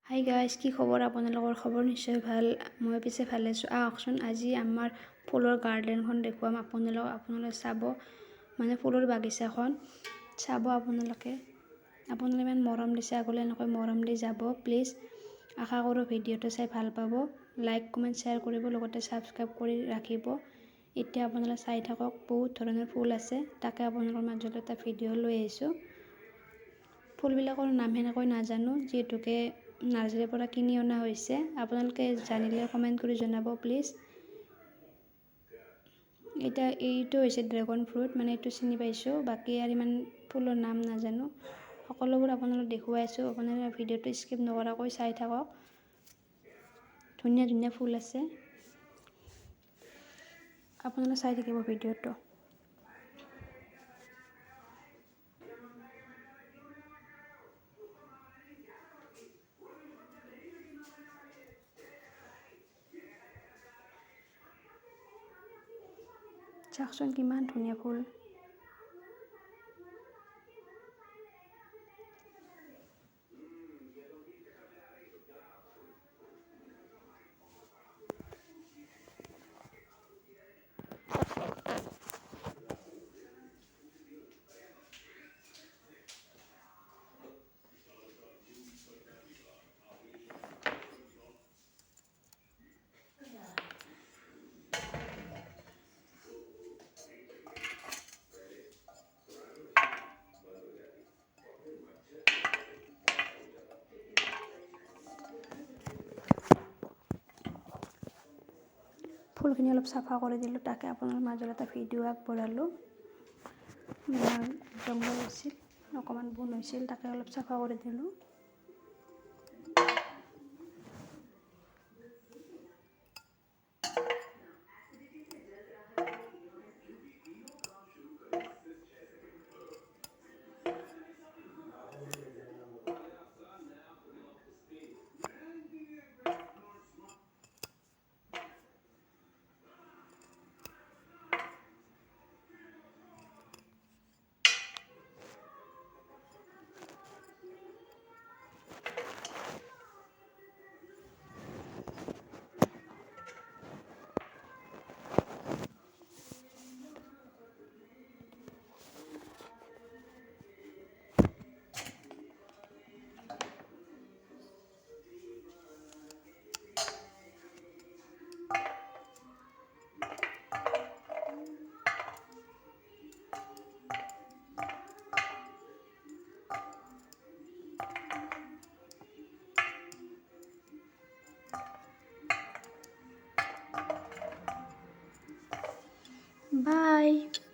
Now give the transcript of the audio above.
Hi guys, কি খবৰ? আপোনালোকৰ খবৰ নিশ্চয় ভাল। মই পিছে ভালে আছোঁ। আহকচোন আজি আমাৰ ফুলৰ গাৰ্ডেনখন দেখুৱাম আপোনালোকে চাব, মানে ফুলৰ বাগিচাখন চাব। আপোনালোকে ইমান মৰম দিছে, আগলৈ এনেকৈ মৰম দি যাব প্লিজ। আশা কৰোঁ ভিডিঅ'টো চাই ভাল পাব। লাইক কমেণ্ট শ্বেয়াৰ কৰিব, লগতে ছাবস্ক্ৰাইব কৰি ৰাখিব। এতিয়া আপোনালোকে চাই থাকক, বহুত ধৰণৰ ফুল আছে, তাকে আপোনালোকৰ মাজলৈ এটা ভিডিঅ' লৈ আহিছোঁ। ফুলবিলাকৰ নাম সেনেকৈ নাজানো, যিহেতুকে নাৰ্চাৰীৰ পৰা কিনি অনা হৈছে। আপোনালোকে জানিলে কমেণ্ট কৰি জনাব প্লিজ। এতিয়া এইটো হৈছে ড্ৰেগন ফ্ৰুট, মানে এইটো চিনি পাইছোঁ, বাকী আৰু ইমান ফুলৰ নাম নাজানো। সকলোবোৰ আপোনালোক দেখুৱাই আছোঁ, আপোনালোকে ভিডিঅ'টো স্কিপ নকৰাকৈ চাই থাকক। ধুনীয়া ধুনীয়া ফুল আছে, আপোনালোকে চাই থাকিব ভিডিঅ'টো। চাওকচোন কিমান ধুনীয়া ফুল। ফুলখিনি অলপ চাফা কৰি দিলোঁ, তাকে আপোনাৰ মাজত এটা ভিডিঅ' আগবঢ়ালোঁ। জংঘল হৈছিল, অকণমান বন হৈছিল, তাকে অলপ চাফা কৰি দিলোঁ। Bye.